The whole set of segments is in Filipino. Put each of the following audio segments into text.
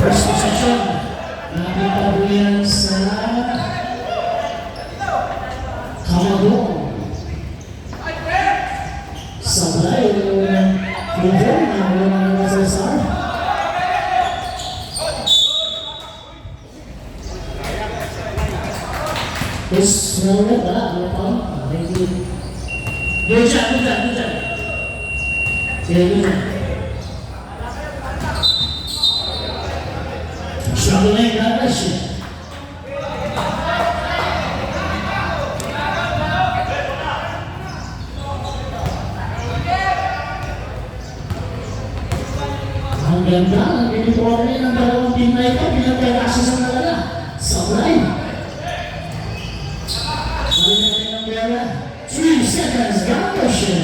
First possession. Nakita po yan sa Kamadong. Sablay yung Freedom na mga nasasar. Terus sebenarnya wala pa. Good job. Sige. Struggling direction. Ang ganda ng uniforme ng dalawang team na ito, pinagkakasya sa talaga. Sablay. Malinagay ng pera. 3 seconds, direction.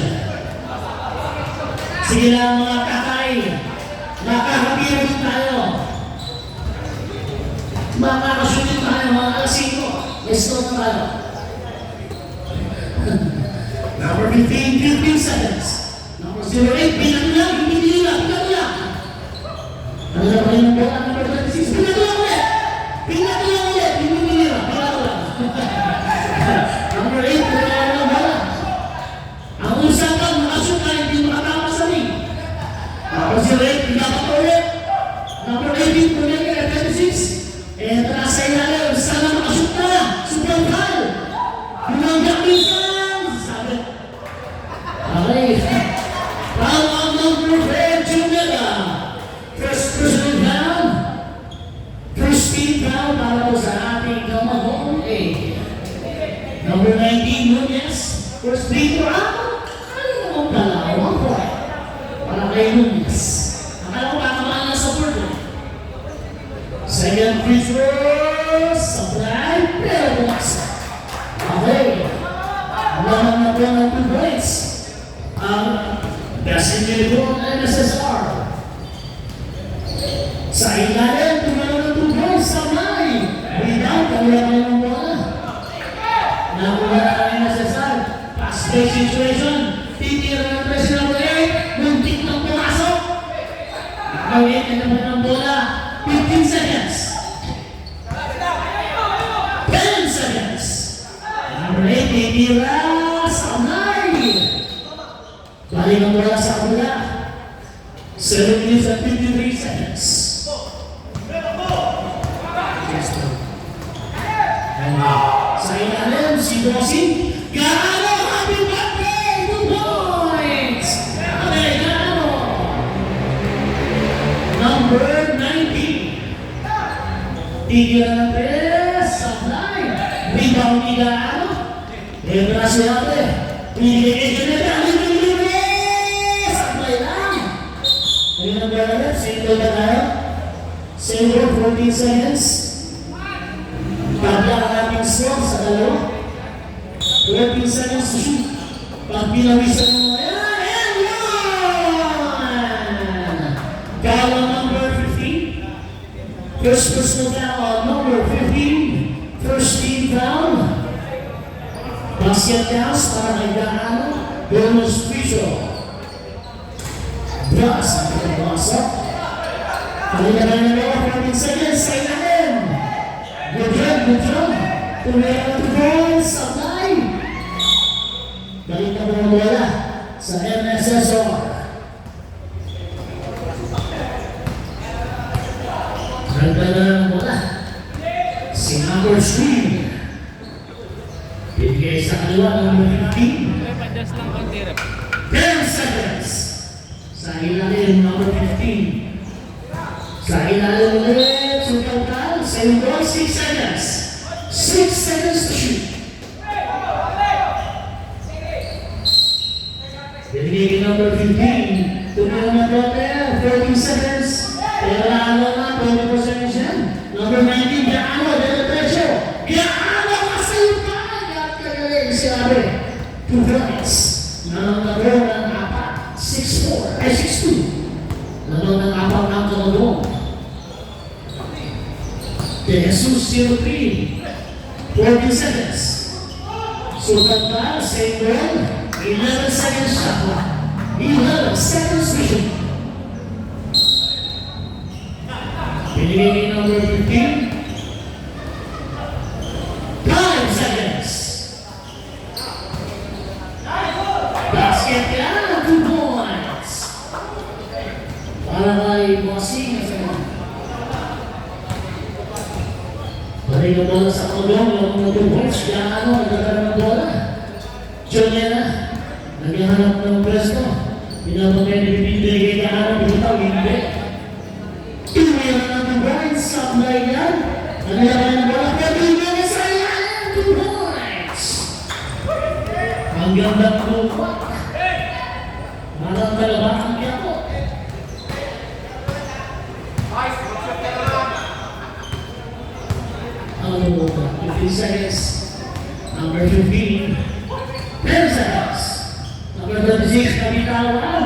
Sige lang mga kakay. Nakakapirap tayo. Makakasulit tayo mga alasino. Let's go na tayo. Number 15, 15 seconds. Number 08, pinatulang. Ano na ba yung bola? Number 26, pinatulang ulit. Pinatulang. Number 8, pinatulang ng bola. Ang usapan, makasuka, hindi makatama sa ring. Number 08, pinatulang ulit. Number 18, pinatulang 26. Nasa ilalim, sana makashoot na. Super foul. Lumanggang minsan. Sabi. Okay. Foul on number 5, Junela. First personal foul. First team foul para po sa ating Kamadong A. Number 19, Nunez. First free throw. Ano naman pala? 1 point. Para kay Nunez. Akala ko kakamaan na sa board. Second free throw, Sablay, Pelbox. Okay. Laman na po ng 2 points. Ang best in uniform NSSR. Sa ilalim, tumalo ng 2 points, Sablay. Rebound, kawala ng bola. Nakuha na ang NSSR. Pass-play situation. Titira ng press ng 8. Muntik ng pumasok. Nakawit na naman ng bola. 15 seconds. 10 seconds. Number 8, titira, Sablay. Balik ang bola sa kabila. 7 minutes and 53 seconds. Sa ilalim, si Bossing. Gaano, happy birthday! 2 points! Okay, Gaano. Number 19. Titira ng press, Sablay. Rebound ni Gaano. Dito na siya natin. Pinigay na Sablay lang. Ngayon ang gano'n, single na tayo. Single, 14 seconds. Tabla ang ating score sa dalawa. 14 seconds to shoot. Pag pinawisan mo, and one! Foul number 15. First personal foul, number 15. First team foul. Basket downs para kay Gaano. Bonus free throw. Brass ang pinabasa. Paligaran na naman 14 seconds sa ilalim. Good job. Tumira ng 2 points. Sablay. Balik na po ang bola sa NSSR. Ganda na ang bola. Si number 3. Bigay sa kaliwa number 15. 10 seconds. Sa ilalim number 15. Sa ilalim ulit. Super foul. Same goal. 6 seconds. 6 seconds to shoot. Binigay number 15. Tumira na Rotel. 13 seconds. Pero ano na, 20% yan. Number 19, Gaano. Deletecho. Gaano kasi pa. Kagaling sinabi. 2 points. Nananagro ng 4. 6'4". Ay, 6'2". Nanong ng 4 ng Kamadong. De Jesus 03. 14 seconds. Super foul. Same goal. 11 seconds shot clock. possession. Binigay ni number 15. 5 seconds. Basket yan, 2 points. Para kay Bossing. Balik ang bola sa kulong, yung mga 2 points. Kaya nagkakaroon ng bola. Junior na. Naghahanap ng presto. Pinapagay ni Bibigay kay Kaharap. Bitaw, hindi. Tumira na ng Brian. Supply yan. Naghahanap ng bola. Pwede na sa ilan. 2 points. Ang ganda ng lupa. Marang talaga ang kiyapo. Ang lupa. 15 seconds. Number 15. 10 seconds. Number 36, kapitawan.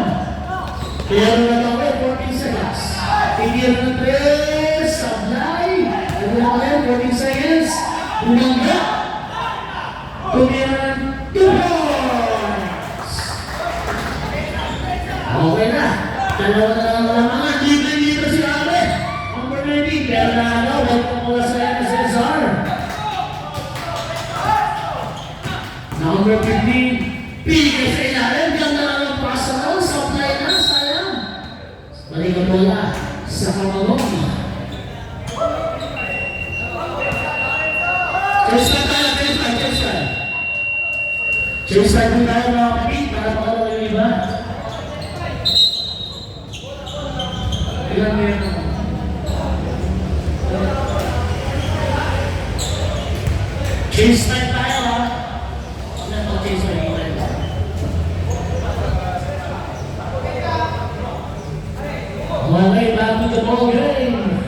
Pero na kami, 14 seconds. Tigil ng 3, sablay. Ano na kami, 14 seconds. Bumangga. Tumira ng 2 points. Okay na. Dalawa na lang mga mga. Libre-libre si Abe. Number 19, pero na ano, huwag po mula sa NSSR. Number 15, Pigay sa ilalim, ganda lang ang pasaw, supply na, sayang. Balik ang bola sa Kamalong. Change time tayo, change time. Change time po tayo mga kapatid, para pakalawa yung iba. Ilan meron ako? Change time tayo ha. Okay, back to the ball game.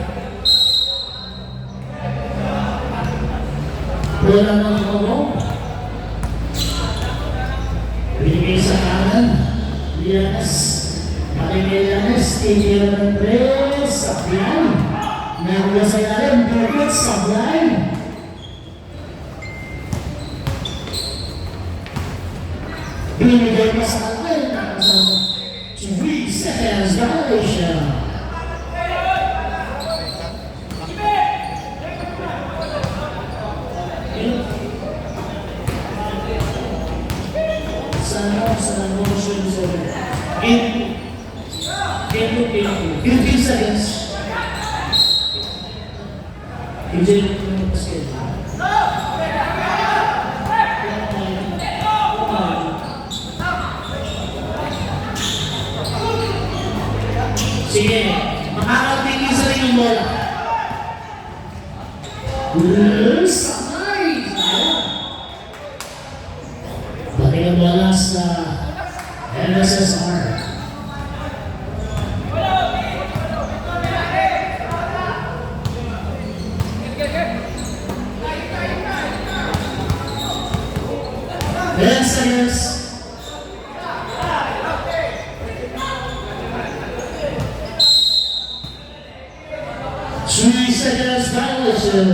Bola ng Kamalong. Binigay sa kanan. Lianes. Pakingay Lianes. Tigil ng 3. Sablay. Nagula sa ilalim. Bukit. Sablay. Binigay pa sa kanan. Nakasama. 3 seconds violation. Sa motion sa 15 seconds. Hindi yung basket. Sige, makakatingin sa rin yung bola. Sakay! Balik ang bola sa NSSR. Ten seconds. Three seconds violation.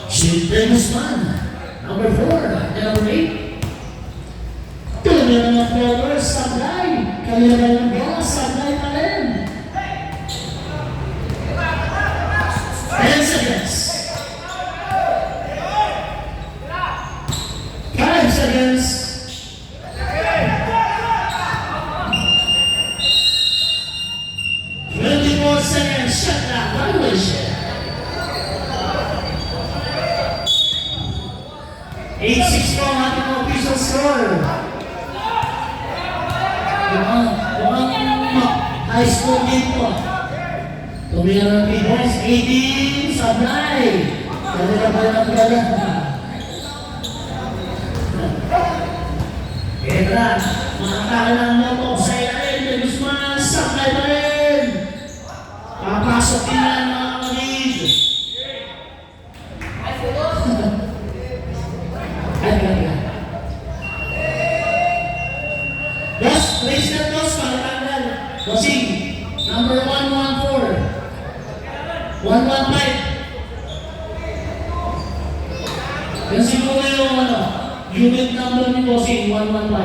Shinte Guzman, number 4, number 8. Tumira ng forward, sablay. Kalira ng bola, sablay pa rin. 10 seconds. 5 seconds. 24 seconds, shut down, violation. 8-6 po ang ating official score. High school game po. Tumira ng 3 points, 18, sablay. Kanila pa ng gala. Etra, makakala ng motok sa ilalim. Guzman, sablay pa rin. Papasok nila ng mga lead. Boss, place that boss, pangitanggal. Bossing, number 114. 115. Yan siguro yung Unit number ni Bossing, 115.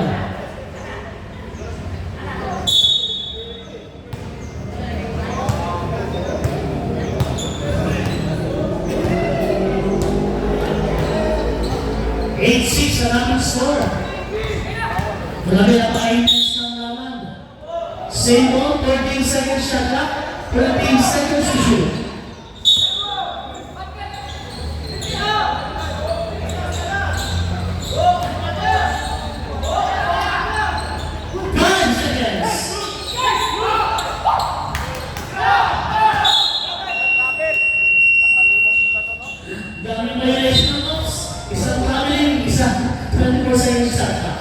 Eight-six ang aming score. Grabe na pa-intense ng laman. Same ball, 13 seconds shot clock, 13 seconds to shoot. Daming violation ng ops. Isang traveling, isang 24 seconds shot clock.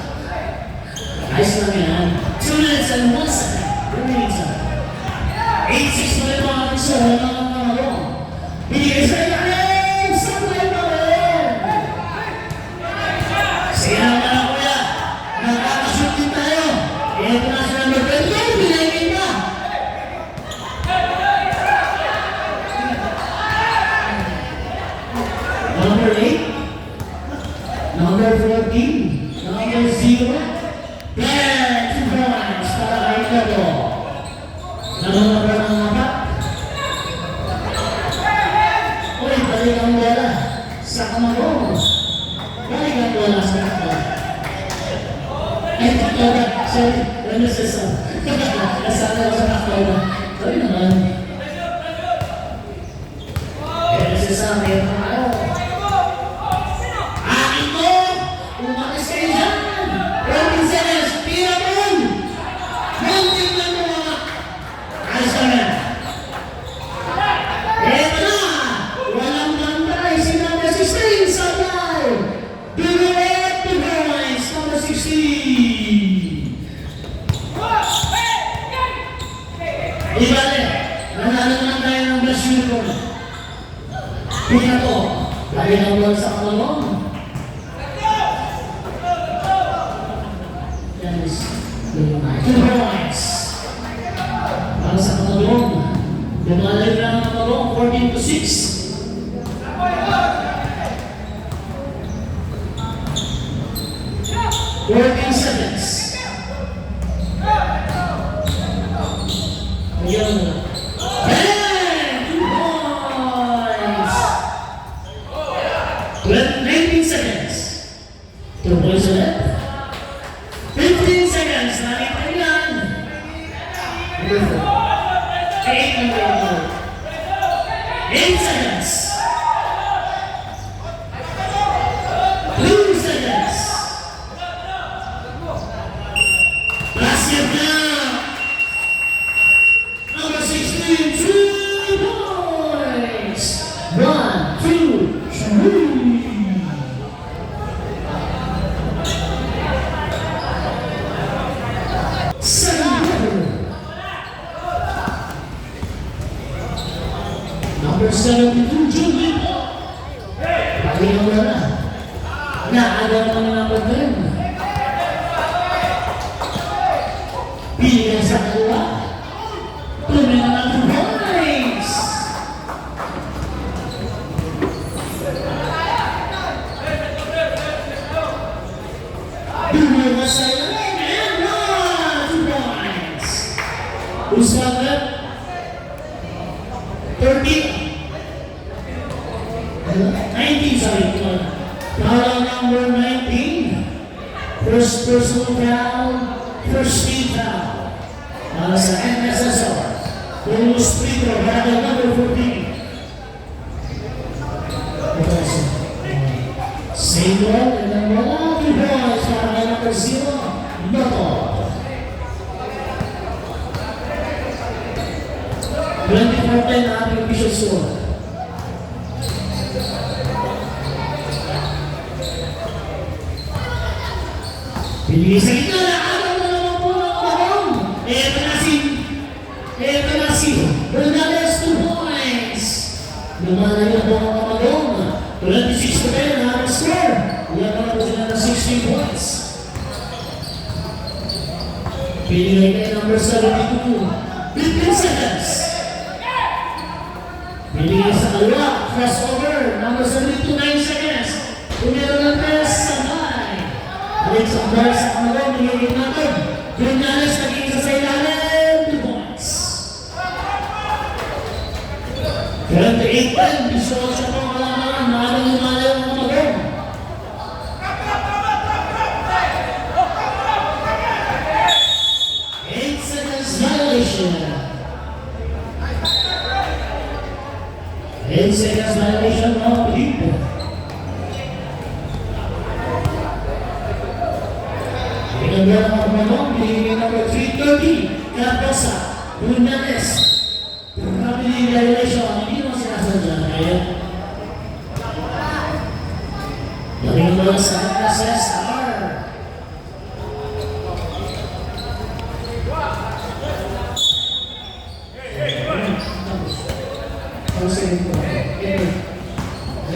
Ayos lang yan. 2 minutes and 1 second. Remaining time. 8-6 pa rin mga ating wala nang nangalong. Binigay sa ilalim! Sabay pa rin! Sige na mga kuya. Nakakashoot din tayo. Ito na sa number 20. Binigay na. Number 8. Number 14. Number 0. There! 2 points para kay Kato. Nangangabar ng mapa. Uy, balik ang bola. Sa kamagong. Balik ang bola sa kamagong. Ay, Kato. Sorry. Ano sa isa? Nasala ko sa Kato. Sorry naman. Ano sa isa? Mayroon na ako. Akin mo! Umakas kayo dyan! Robin Senes, tira mo yun! Munting lang mo mga! Ayos ka na! Eto na! Walang bantay! Si number 16 sabay! Binuet to points! Number 16! Ibale! Nanalo naman tayo ng Blast Unicorn. Pinato! Lagi na buwan sa kamalong. Yes. 2 points. Para sa kamalong. Dumalag na ang kamalong. 14-6. 14 seconds. Ayan na. Bang! 2 points. 19 seconds. 2 points left. 15 seconds. Nakita ko yan. Number 4. 8 number 8 seconds. 2 seconds. Basket na. Number 16. 2 points. 1, 2, 3. Number 72, Julie po. Pagin ang wala na. Naagaw na ng number 10. Pili sa kaliwa. Tuloy na ng 2 points. Dulo na sa ilalim. And 2 points. Who's got that? 13. 19, sorry. Foul number 19. First personal foul. First team foul. Para sa NSSR. Bonus free throw. Battle number 14. Same ball. And then wala. 2 points. Para kay number 0. Noto. 24-10 na ating official score. Pinili sa gitna na araw na naman po ng kahong. Eto na si Bernales 2 points. Lumalayo po ang kamagong. 26-10 na ating score. Iyan na po sila ng 16 points. Pinili kay number 72. 15 seconds. Pinili sa kaliwa. Crossover. Number 72, 9 seconds. Tumira ng test. Sabay. Balik sa umbar sa kamalong, nililip natin. Granados nag-iisa sa ilalim, 2 points. 28-10, bisyo siya pong kalamangan, maaaring lumalayo ang kamalong. 8 seconds violation. 8 seconds violation of Philippe. Pinagyan ang kamalong, binigay number 330, Cardosa, Brunales. Family violation, hindi mo sinasadya na kayo. Galing mo sa SSR.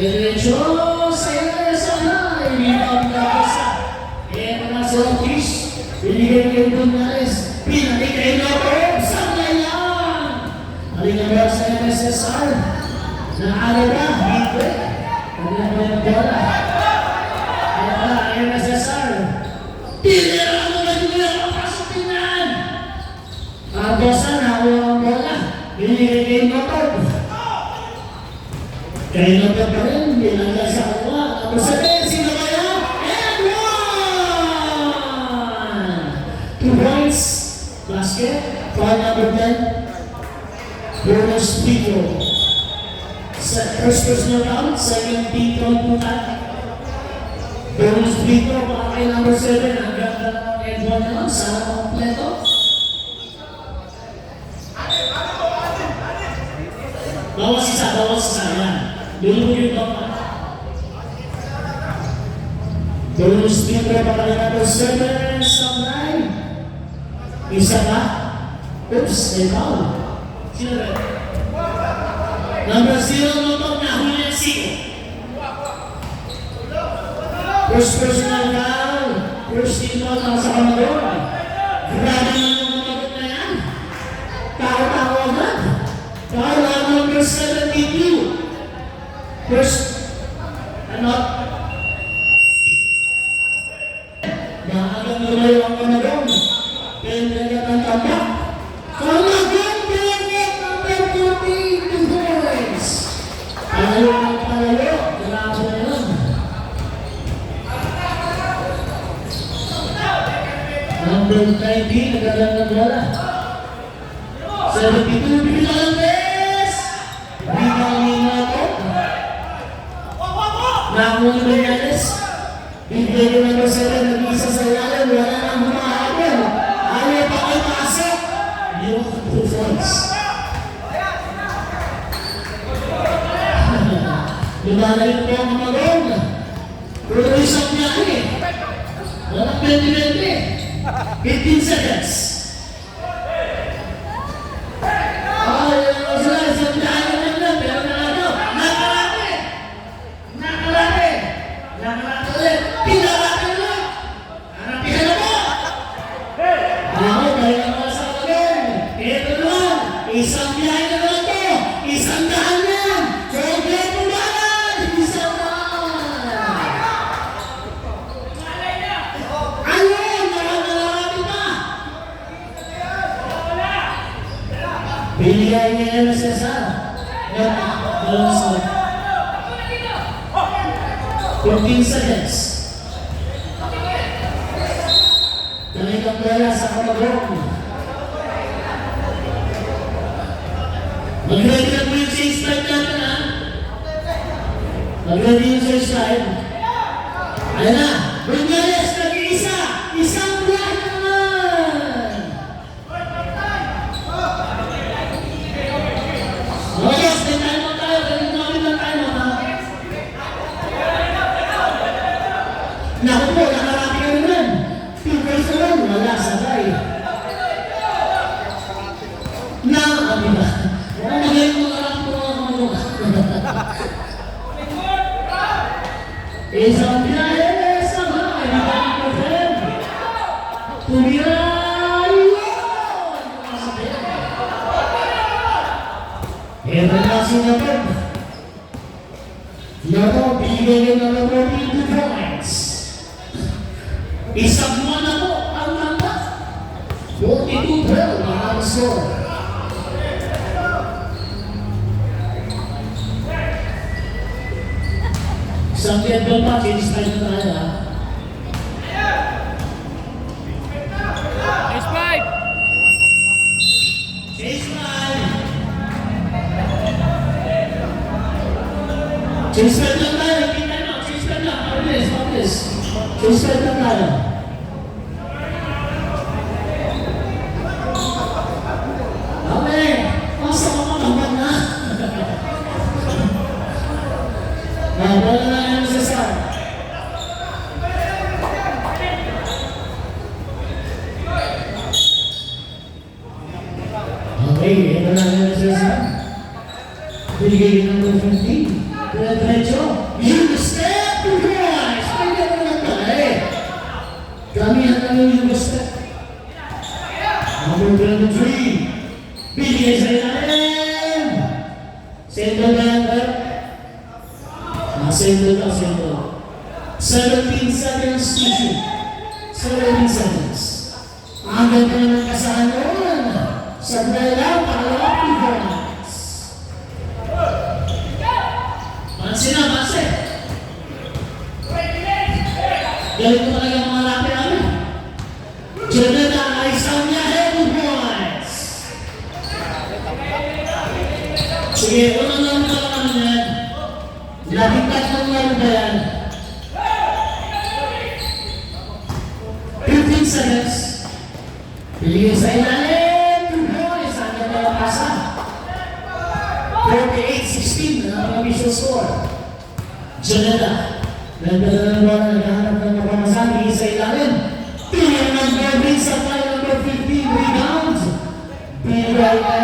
Diretso sa SSR, hindi pa pinagasa. Kaya mga sa office, binigay kayo Brunales. Pinalik kayo na ako, sanay lang. Halika sa MSSR. Naala na, hindi. Halika ba yung bola? Kaya ba, MSSR. Tinira mo na yung kapasukin yan. Cardosa, nakuha ang bola. Binigay kayo motor. Kayo motor pa rin, binagay sa kawa. Tapos sabihin, sino kaya? And 1! 2 points. Basket. Foul number 10. Bonus Pico. First personal round, second Pico putat. Bonus Pico, baka kay number 7, ang ganda ng Edward naman, sana kompleto. Bawas isa, yan. Lulubog yung baka. Bonus Pico, baka kay number 7, Samurai. Isa ka? Oops, may foul. Sino rin? Number 0, Notok na huli ang Siko. First personal foul. First team foul na sa kamalong. Grabe naman yung Notok na yan. Tao-tao agad. Foul ang number 72. First, maagang lumayo ang kamalong. Pendragat ang tambak. Kamalong! Palayo ng palayo. Grabe na yun. Number 19, nagdalang ng bola. 72, biglang bes! Biglang ninato. Nakuha ni Brunales. Bigay yung number 7, nag-isa sa ilalim. Wala nang humahabol. Ayaw pa kayo pasok. Yung 2 points. Lumalayo po ang kamalong. Pero isang biyahe. Walang 20-20. 15 seconds. Ayaw mo sila. Isang biyahe naman lang. Pero nakalaki. Nakalaki ulit. Pinalaki ulit. Hanapin ka na po. Ako, dahil naman sa kamalong. Ito naman. Isang biyahe naman ito. Isang daan yan. Kompleto ba? Binigay niya na siya sa 15 seconds. Dahil ang bola sa kamalong. Mag-ready na po yung change slide natin, ha? Mag-ready yung change slide. Ayan na. Brunales, nag-iisa. Isang buwan naman. Yes, may time mo tayo. Ganun namin ng time mo, ha? Naku po, nakarami ka naman. 2 points naman. Wala, sabay. Na, ano ba? Magaling mo karap po mga isang biyahe, isang high. Nakalit ko, friend. Tumirayo! Ito na si Nato. Nato, bigay na ng 42 points. Isang buwan na po ang tanda. 42-12 ang score. Isang deadball pa, change time na tayo ha. Nice fight! Change time! Change time lang tayo, hindi tayo na. Change time lang, mabilis. Change time lang tayo. Okay, pasa ka matambang na. Wala na yung sasar. Okay, ito na yung sasar. Binigay ng number 15. Diretso. You step to boys! Pwede mo na tayo. Kami ang yung step. Number 23. Binigay sa ilalim. Sendo na yan, sir. Sendo na, sendo. 17 seconds to shoot. 17 seconds. Ang ganda ng kasahanon. Sablay lang, pangalawang performance. Pansin na, pansin. Galing mo talaga mga rapi namin. Jonathan ay isang niya, good boys. Sige, unang lang na naman yan. Labitat ng laro ba yan? 15 seconds. Piligin sa ilalim. 2 boys. Ang ganda ng pasa. 48-16 ang official score. Jonathan. Ganda na naman. Naghahanap ng kapamasan. Piligin sa ilalim. Piligin ng Bobby sa file number 15. Rebound. Piligin ay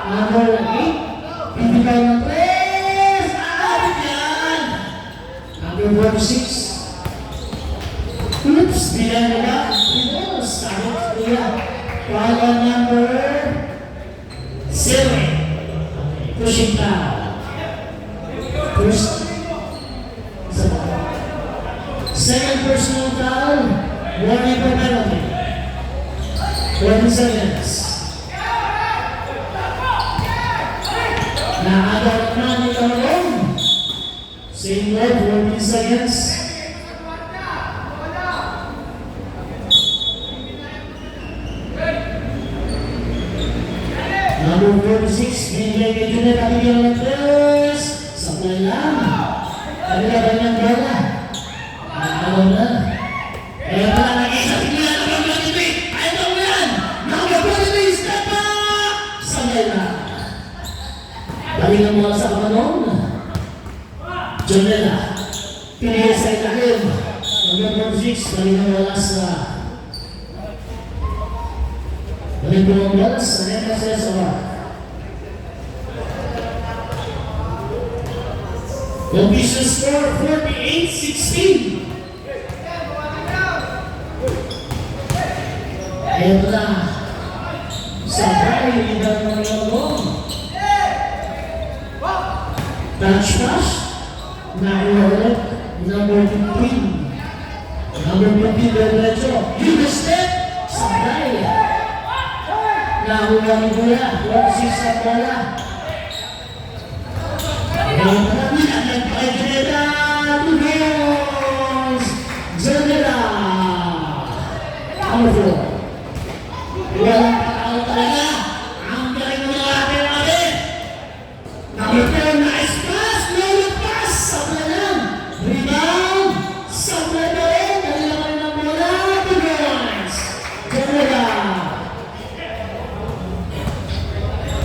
number 8. Piligin ng 3. Number 46. Oops, bilang nila. Sakit nila. Wala number 7. Pushing foul. First. Second personal foul. Warning for penalty. 20 seconds. Nakagawa na nila ron. Same word, 14 seconds. Number 46, binigay kay Junet at ibigyan ng tres. Sablay lang. Kanila ba niyang bola? Nakalaw na. Kaya pala nag-isa tingnan ng number 23. Ayaw mo yan! Number 23, step back! Sablay lang. Balik ang bola sa kamanong. Jonela, pinili sa ilalim. Number 6, balik ang bola sa... Balik ang bola sa NSSR. Official score, 48-16. Ito na. Sabay, liban ng lobong. Touch pass. Nakuha number 15. Number 15, Diretso. You step. Sabay. Nakuha ni Bola. 46 sa bola. Ngayon pa namin ang nagpakikita. 2 goals. Jonela. Number 4. Walang patao talaga. Ang galing ng mga atin natin. Number 4, nice pass. No pass. Sabay lang. Rebound. Sabay na rin. Kanila ka rin ang bola. 2 goals. Jonela.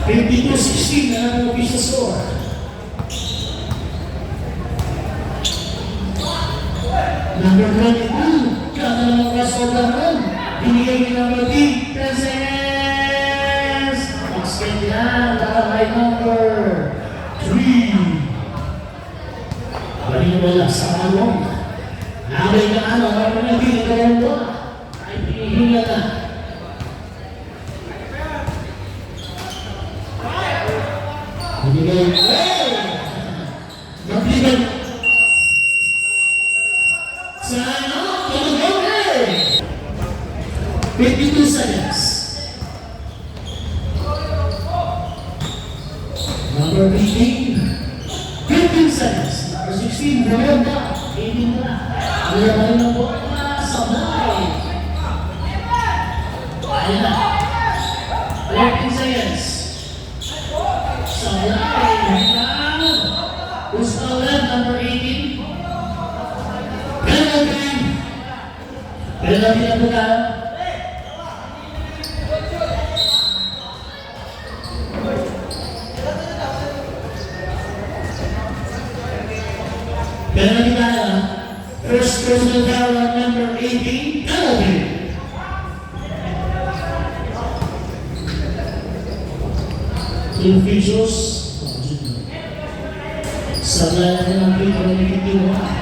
52-16 na ang official score. Number 22, katanong ka sa run. Binigay ni number 10 seconds. Basket yan, ay number 3. Balik na bola sa kalong. Nabay ka ano, number 19, ikaw bola. Ay pinihinga na. Binigay, hey! Magbigay. Sign off. Okay. 52 seconds. Number 15. 15 seconds. Number 16. Remember. 18 na. Ayan na po. Sabay. Ayan na. 14 seconds. Sabay. Who's the left? Number 18. Penalty. Penalty na po tayo. Penalty tayo. First personal foul on number 18. Penalty. Two officials. Sabay natin ang people ng Pilipinas.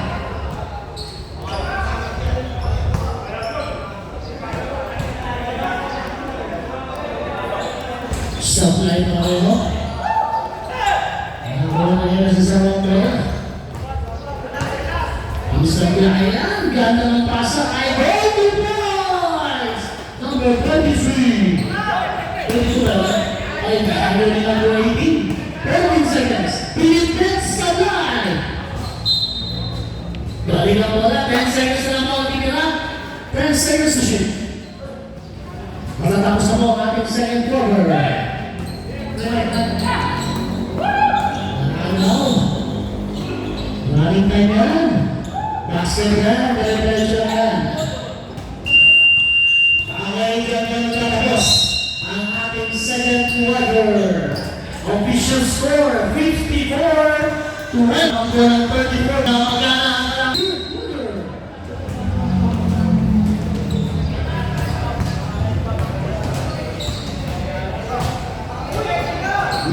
Supply pa rin mo. Ano na yun sa sarang mo? Ang supply yan. Ganda ng pasa ay golden points! Number 23. 22 na ay nakagano ni number 18. 13 seconds. Pilipit supply. Galing ang wala. 10 seconds na mo. Hindi ka na. 10 seconds to shoot. Matatapos na mo ang ating second quarter. Maraming time yan. Basket yan. Diretso yan. Okay, ganyan tapos ang ating second quarter. Official score, 54 to 1. Ang ng 34 na magana ang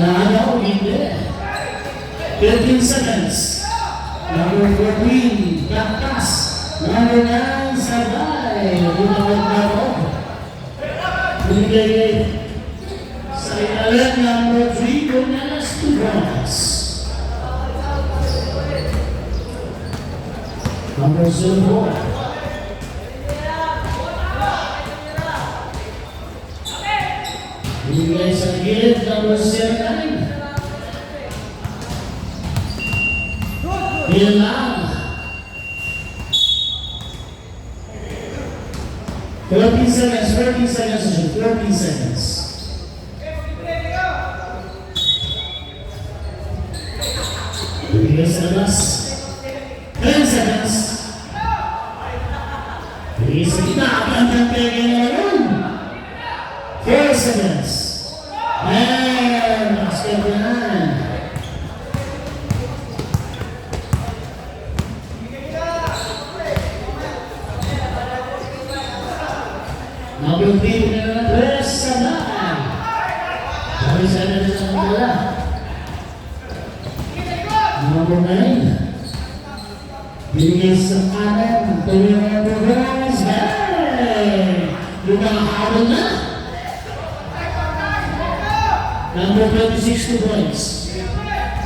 Nahalaw, hindi. 15 seconds. Number 14, Laktas. Number 9, Sabay. Bunawag na ito. Binigay sa ilalim, number 3, Donalas Tugas. Number 04. Binigay sa gilid, number 09. Bilang 13 seconds, 13 seconds, 13 seconds. Binigay sa labas, 10 seconds. Binigay sa kita, ang pege na yun. 4 seconds. And basket yan. Number 3 na na-dress sa daan. Sabi sa natin sa mga. Number 9. Binigay sa kanan. Tuloy na progress. Hey! Yung nakakabot na. Number 26, 2 points.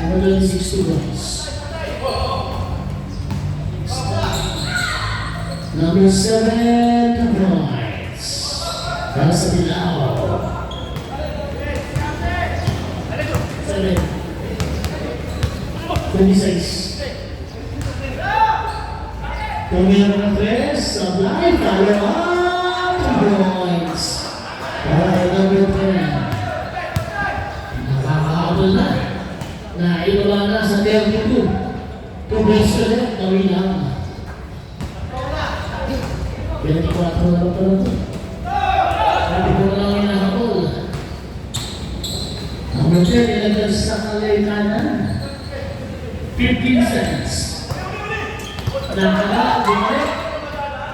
Number 26, 2 points. Number 7, 2 points. Para sa Bilao. 7. 26. Tumira ng 3. Supply. Follow up. 2 points. Para number 10. Nakakahabol na. Naiwala na sa 32. 2 points ulit. Gawin lang. 24 na lang pala ito. Sabi ko na lang inahabol. Number 10, ilagay sa kalay kanan. 15 seconds. Nakala, bumalik.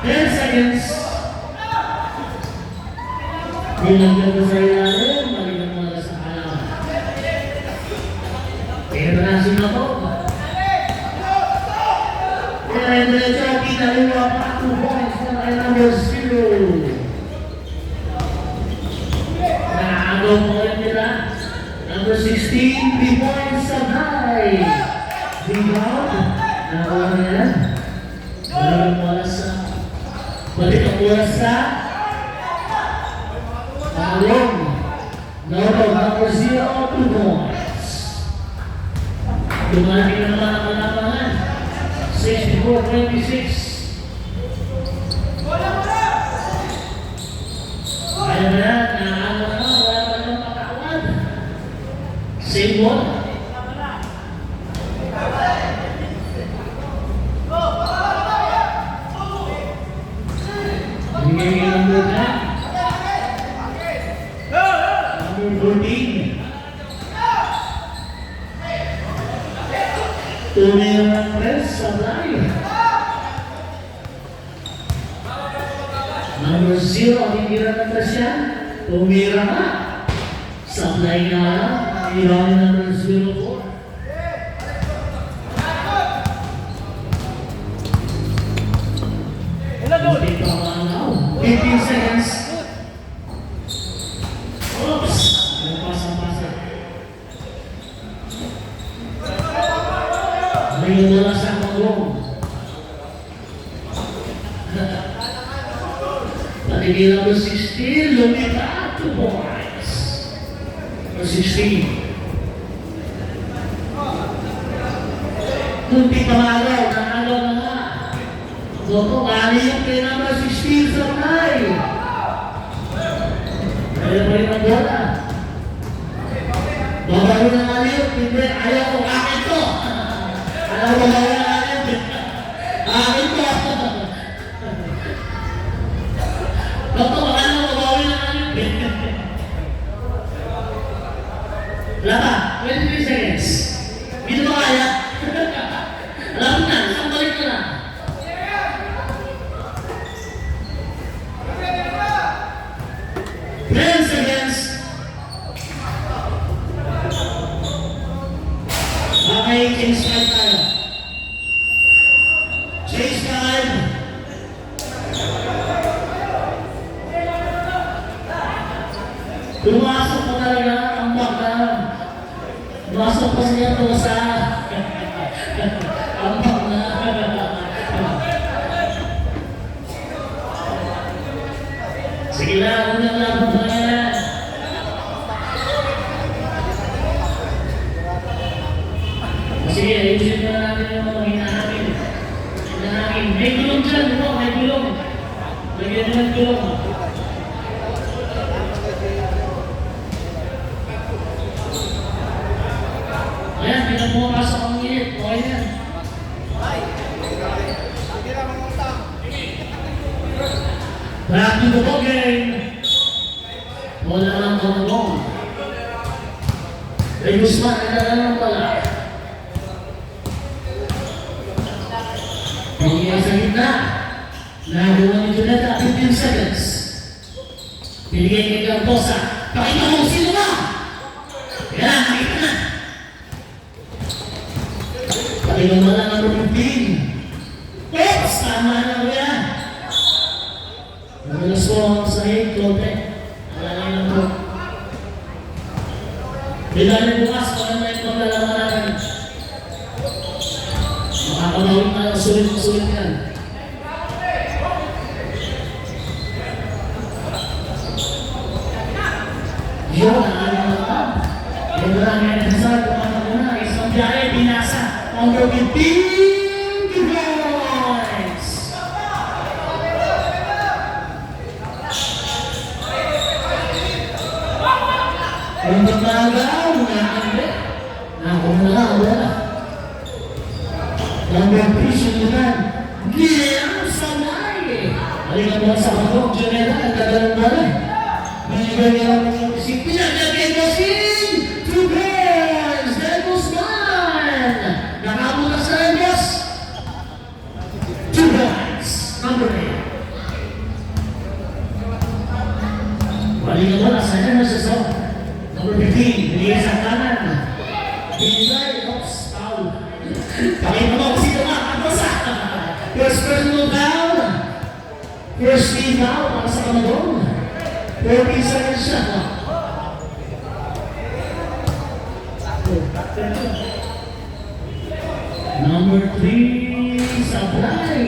10 seconds. Nilagay ko sa ilalim, maligang mga sa kalaman. Pero nasin ako. Kaya diretso, pinaliwa pa 2 points na kay number 0. Nakagaw po rin nila. Number 16, 3 points sa high. Rebound. Nakuha nila. Maligang mga sa Balik ang oras sa Along. Number 0, 2 points. Dumaki na naman ang lapangan. 64-26. Kaya na yan, naano na, wala pa nang patawad. Same ball. Bigay ng number na. Number 14. Tunay ang press sa line. Number 0, tinira ng press yan. Tumira na. Supply na lang. Ilang number 04. Hindi pa maanaw. 15 seconds. Oops! Pasa-pasa. May wala sa kulong. Patigil number 16, lumita 2 points. Number 16. Kunti pangalaw, nangalaw na nga. Doko, kali yung kay number 16 sa play. Kaya pa rin ang bola. Babago na nga yun, hindi, ayaw ko, akin to. Ayaw ko, babago na nga yun. Akin to. Doko, baka na babago na nga yun. Wala pa, 23 seconds. Hindi ba kaya? Alam na, isang balik ka na. Okay, Kings 5 tayo. Chase 5. Pumasok pa talaga ang baka. Pumasok pa siya ito sa ang baka. Sige lang, unang laban pa yan. Sige, ayusin na natin yung mga hinahamin. Hinahamin. May gulong dyan, no? May gulong. Lagyan nyo ng gulong. Ayan, pinapumapasok ang init. Okay yan. Back to the ball game. Wala lang kamagong. Ray Guzman, nagdala lang pala. Pinigay sa gitna. Nagawa ni Juneta, 15 seconds. Pinigay kay Cardosa. Pakita mo, sino na? Yan, nakita na. Pakita mo lang ang 15. Oops! Tama na mo yan. Nagalas ko ang sahig, Klote. Alalay lang mo. Bilalin bukas, kung ano yung paglalama natin. Makakabawin na sulit yan. Yun, nakalim na lang. Yung marami ang nasasal, kumata ko na. Isang biyahe, binasa. Under 15 points. Ang magagaw, nakakanda. Nakakuha na lang, wala. Number 3, sinunan. Guillermo Salay. Halika mo sa kapag, Juneta, nagdadalang balay. Binigay niya lang ng isip. Pinagagay mo sin! 2 points! Ray Guzman! Nakabuta sa Reyes. 2 points. Number 8. Halika mo na, sana na sa zone. Number 15, binigay sa kanan. Binigay, oops, foul. Pakita mo kung sino ka, Cardosa. First personal foul. First team foul para sa Kamagong. 30 seconds siya. Number 3, Supply.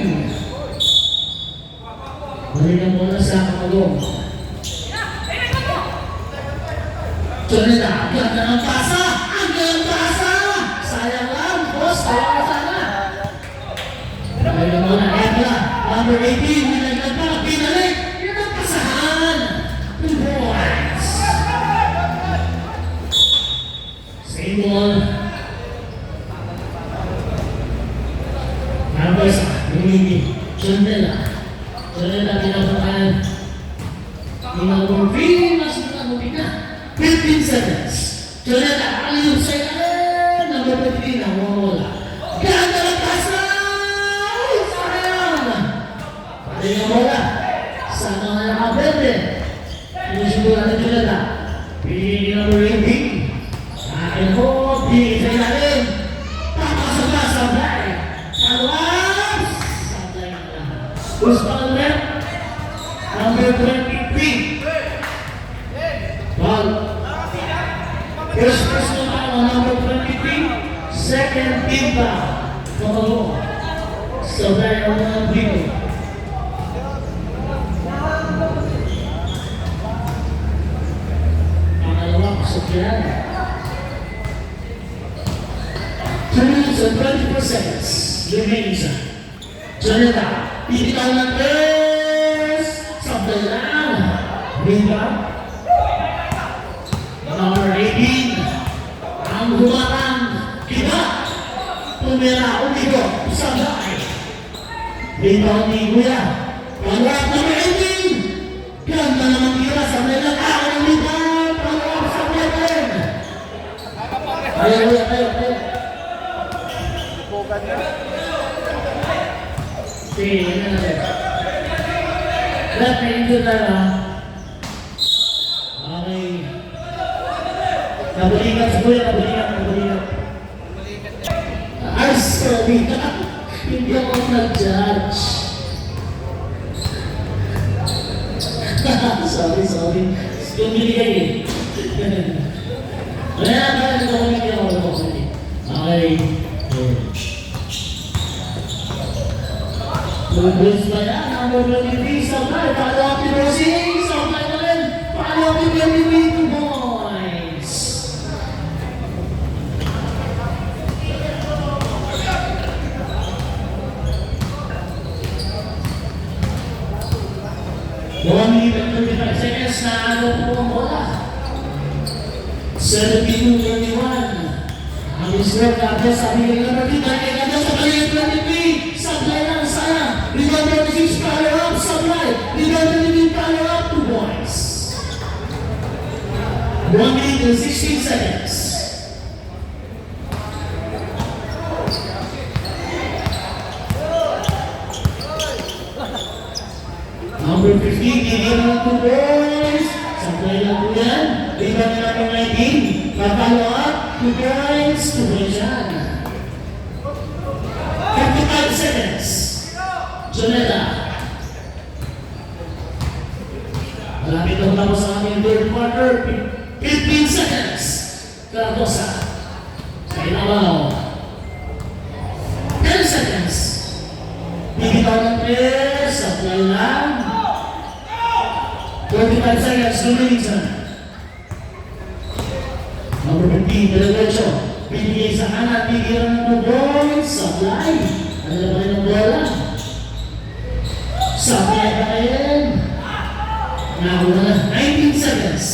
Balik ang bola sa Kamagong. Joneda, ganda ng pasa! Ang ganda ng pasa! Sayang lang, boss. Kaya sana. Balik ang bola, Ebla. Number 18, binaglag pa, pinalik. Yan ang pasahan. 2 points. Same ball. Numbers, Joneda. Joneda, pinapakan. Pinagpapin, masukan mo pina. 15 seconds. Joneda, aliw sa ilalim. Number 15 na wala. Ganda ng pasa! Sayang! Pati nga bola. Sa mga nakaberde. Pinusigura na Joneda. Pinili number 18. Akin po, pinili sa ilalim. Papasok na sa play. Pag-uwas! Sa play na lang. Who's on left? Number 23. Ball. First personal foul on number 23. Second team foul. Kamagong. So there are 1 people. Pangalawa, pasok yan. 2 minutes and 24 seconds. Remaining sa Joneda. Pipitaw ng tres. Sablay lang. Rebound. Number 18. Ang humarang. Kiba. Tumira. Umigo. Sablay. Rebound ni Kuya. Pangwap number 18. Ganda naman tira. Sablay lang. Ang rebound. Pangwap. Sablay lang. Ayaw. Sige, yun na natin. Lahat na injured na lang. Okay. Nabulikat sa buhay, nabulikat. Ay, sorry. Hindi ako nag-judge. Sorry. Pumili kayo eh. Wala na, hindi ako. Okay. Lubos ba yan? Number 23, supply. Follow up ni Rosing. Supply na rin. Follow up ni 23, 2 points. One minute and 35 seconds na ano po ang bola. 72-21. Ang Israel Gabes, sabi nila na dito, ay ganda sa kanyang 23. Supply lang, sayang. Rebound 26, follow up, supply. Rebound 23, follow up, 2 points. 1 minute and 16 seconds. Number 15, bigyan ng 2 points. Supply lang po yan. Rebound na number 19. Follow up, 2 points. 2 points yan. 55 seconds. Joneda. Malapit na matapos sa aming third quarter. 15 seconds. Cardosa. Sa ilabaw. 10 seconds. Bibitaw ng tres. Supply lang. 25 seconds. Luminisan. Number 15, Delegacho. Pinigay sa kanan. Bigyan ng 2 points. Supply. Ano na ba rin ang bola? Supply pa rin. Nakuha na 19 seconds.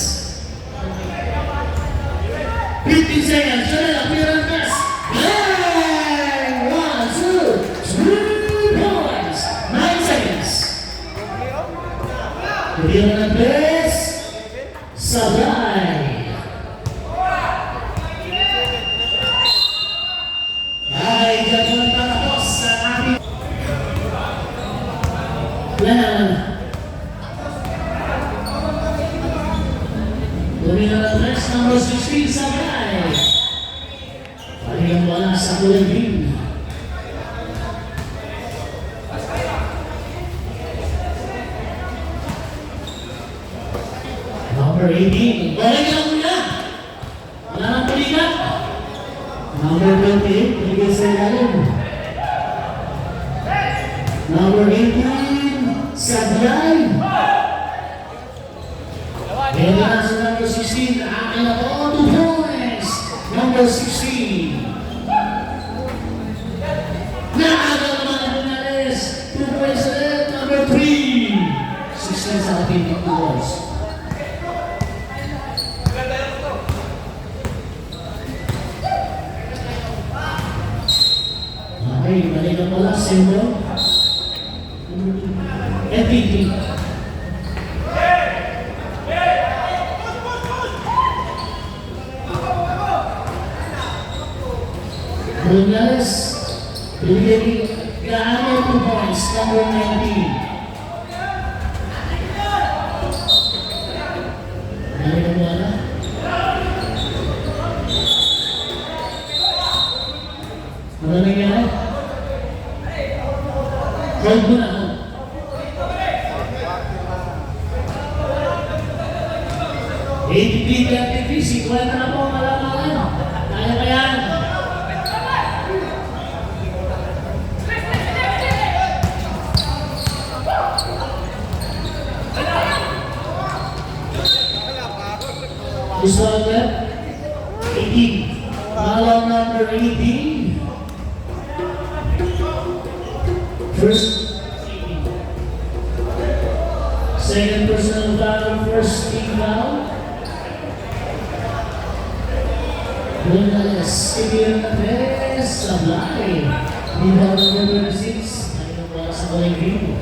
15 seconds. Joneda, clear pass. Bang! 1, 2, 3 points. 9 seconds. Clear ng pass. Sabay. Ay, dyan mo nagtatapos sa ating Domino ng tres, number 16, Sabay. Palingang bola sa kulay green. Number 18, balik lang muna. Wala nang palikat. Number 28, bigay sa ilalim. Number 18, Sablay. 16, akin na po, 2 points. Number 16. Naagal naman ang Vinales, 2 points ulit, number 3. 16 sa ating 2 points. Okay, balik na pala, symbol. MVP. Vinales, binigay gaano 2 points, number 19. Balik na pala. Ano nangyari? Hold mo na ako. ATP, sikwenta na po, malaman. Kaya pa yan. This one, 18. Follow number 18. First, second personal foul, first team foul. Vinales, Steven Perez, Sablay. Rebound number 26. Ayun wala sa baling green.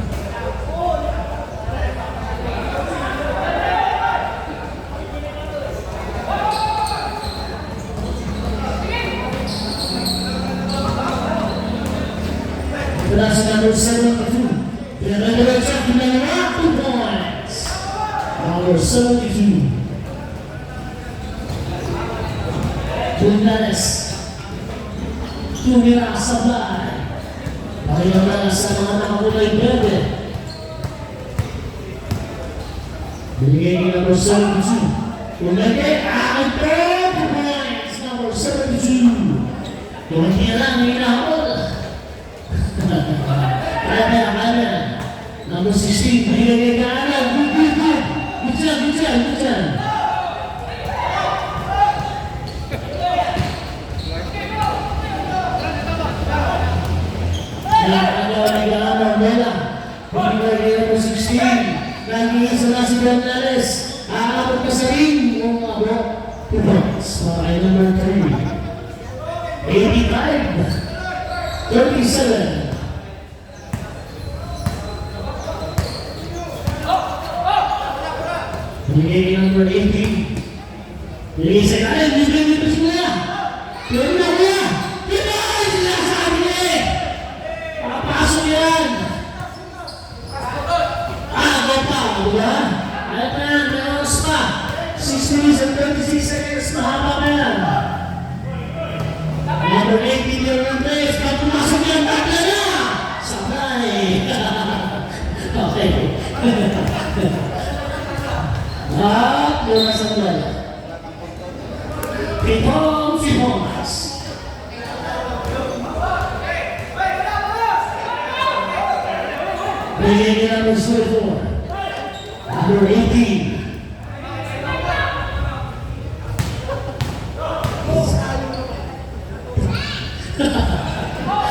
That's number 72. The regular champion, 2 points. Number 72. Vinales. Tumira Sablay. Pakilala sa mga nakakulay bebe. Binigay ni number 72. Kumagay, akin po, 2 points. Number 72. Tumira ang inahabol. Kaya. Number 16, binigay ka na. Good job. Nakagawa na ka Mela. Binigay ka number 16. Nagiging sa nasi Vinales. Aabot ka sa ring. Yung abot. 2 points. Para number 3. 85. 37. Binigay number 18. Binigay sa kanan, binigay sa kuya. Pero na kuya. Binigay sila sa akin eh. Papasok yan. Go pa, diba? Ayaw pa yan, may oras pa. 6 minutes and 36 seconds, mahaba pa yan. Number 18, yung Andres, pag pumasok yan, tatla na. Sabay. Okay. At mula sa playa. Pitong Sihonas. Bigay niya number 04. Number 18.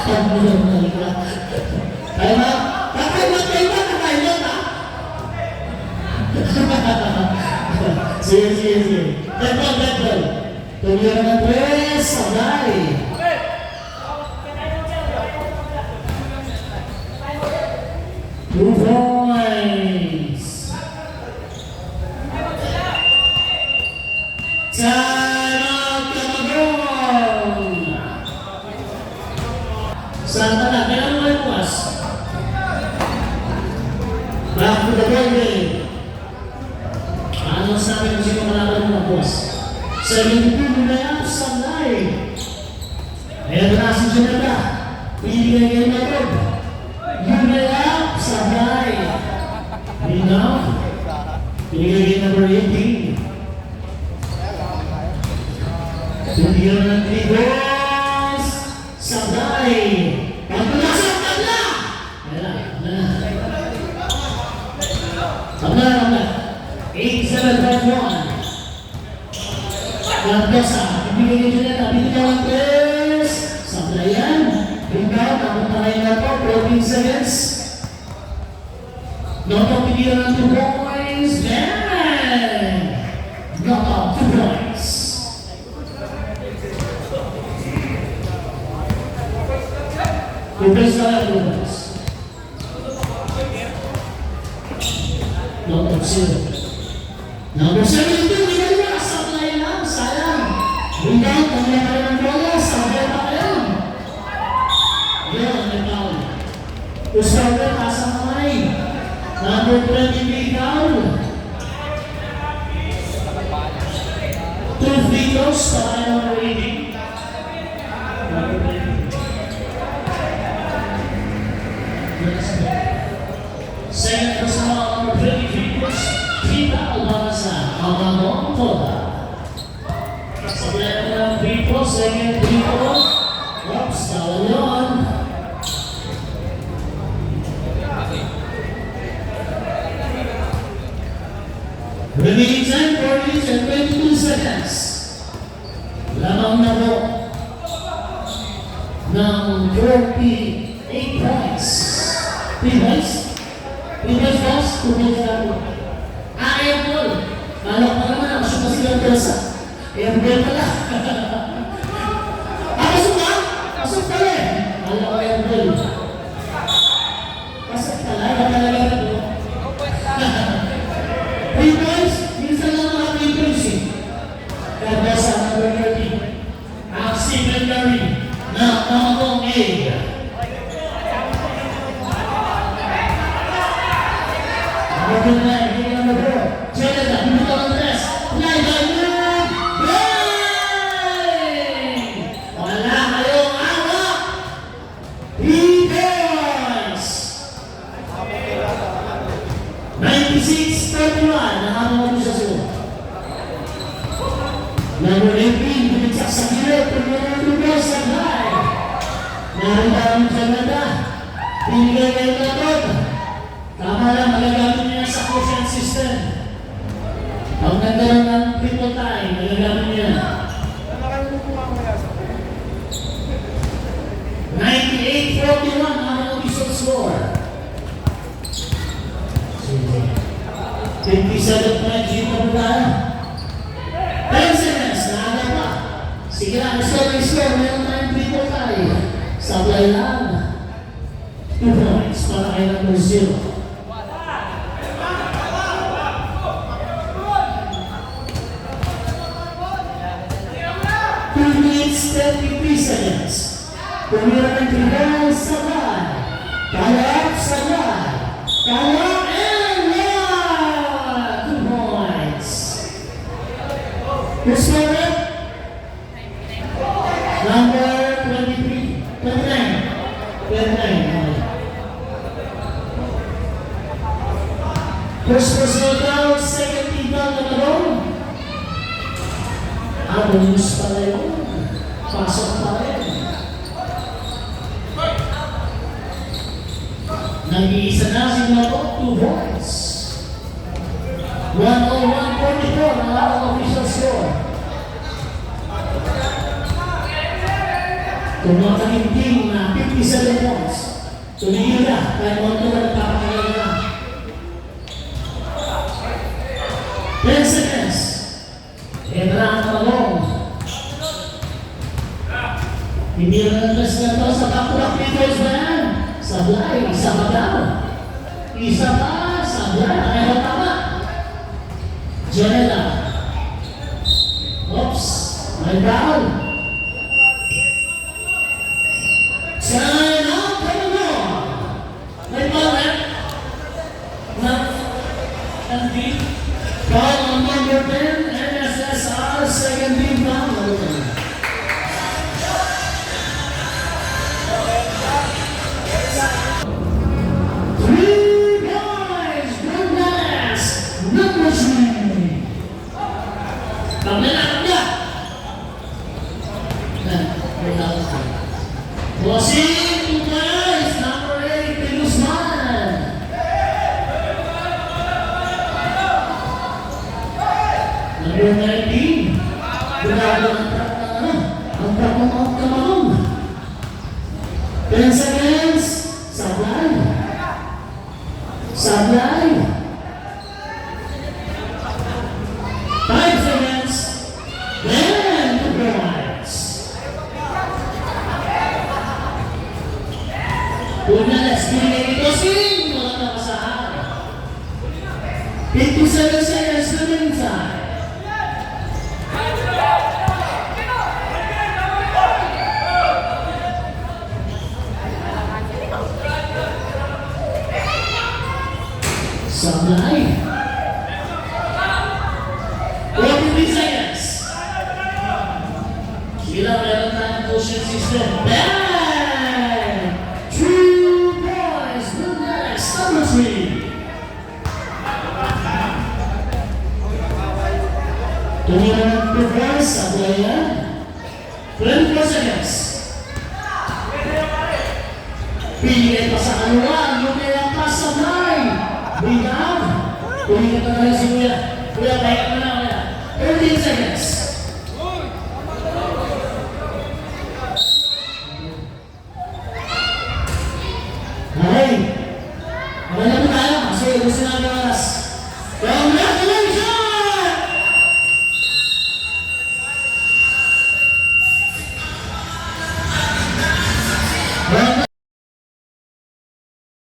Ang bulan na ika. Kaya na, kakaibat ha? Sige. Deadball. Tumira ng 3, Sablay. Two points. Time out, Camagron. Santa na, kailan mo kayo bukas? Back to the ball game. Ano sabi kung sino malaban mo bukas? 72 na yan, Sablay. Ayan na si Jonata. Pinigay kayo na ito. Yunayap, Sablay. Enough. Pinigay kayo number 18. Pinigay ng 3 goals. Sablay. Pagpulasok, tabla! Tabla. 8-7-5-1. Lamesa, ibigay niyo dyan, nabigyan ng tres. Sablayan. Ikaw, napuntahin na po, 14 seconds. Knock-out, bigyan ng 2 points. Bang! Knock-out, 2 points. Replace na lang, Lucas. Knock-out, 0. Number 17, bigyan niya. Sablayan lang, sayang. Ikaw, kanya kayo ng bola, sablayan pa kayo. Yan, may foul. Usapin, asang kamay. Number 23, foul. 2 free throws para number 18. Second personal, number 23 throws. Kita para sa Amano Toda. Sablayan ng free throw, second free throw. Oops, foul yun. Remaining time, 4 minutes and 22 seconds. Lamang na po ng 48 points. 3 points? 3 points, boss? 2 points na po. Ayan po. Malak pa naman, nakasok pa sila ang tersa. Ayan po pala. Pasok ba? Pasok pala eh. Malak ko ayan po. Pasok pala, ayan talaga na po. 3 points, minsan lang mga 3 points eh. Kaya sa number 30, ang secondary na Kamakong A. Number 9, hindi number 4. Jonathan, hindi ka ng 3. Play by move! Bang! Wala kayong awak! 3 points! 96-31, nakakawa mo sa suwa. Number 18, bumigsak sa gilid, pagmula ng lugar sa bahay. Narita ang Jonathan, binigay kayo na doon. Tama lang, magagamit niya sa quotient system. Pag nagkaroon ng triple time, magagamit niya. 98-41, ang official score. 57 points, dito po tayo. 10 seconds, naaga pa. Sige lang, score, meron tayong triple time. Sablay lang. 2 points para kayo number 0. 2 minutes, 33 seconds. Pumira ng tribal, sabay. Kalap, sabay. Kalap, and 1! 2 points. Who's scorer? Number 23. 29. 29. First personal foul, second team foul na naroon. News pala yun. Pasok pa rin. Nag-iisa na sila po, 2 points. 101-44 ang ating official score. Tumataginting na 57 points. Tumigil na, kahit mga ito na nagpapakagay na. 10 seconds. Entra ang talong. Hindi na naglas na ito sa back-to-back figures na yan. Sablay, isa pa daw. Isa pa, sablay. Kaya tama. Janela. Oops, may down. Sign up, come on. May ball, and deep. Ball on number 10, NSSR, second team down. Bossing, 2 guys, number 8, Guzman. Number 19, Pinalo ang truck ng ano, ang truck ng mga kamalong. 10 seconds. Sablay. Sablay. 5 seconds. Then, compromise. Punyales, binigay ni Tosing. Mga nakasahan. 57 seconds to the inside. Sablay. 43 seconds. Sila meron tayong motion system. Bang! 2 points. The next number 3. Tumira ng preference. Sablay yan. 24 seconds. Pinigay pa sa kaluan. Lumaya pa sa Sablay. Bigam. Pinigay pa na rin si Kuya. Kuya, baik mo na. 13 seconds.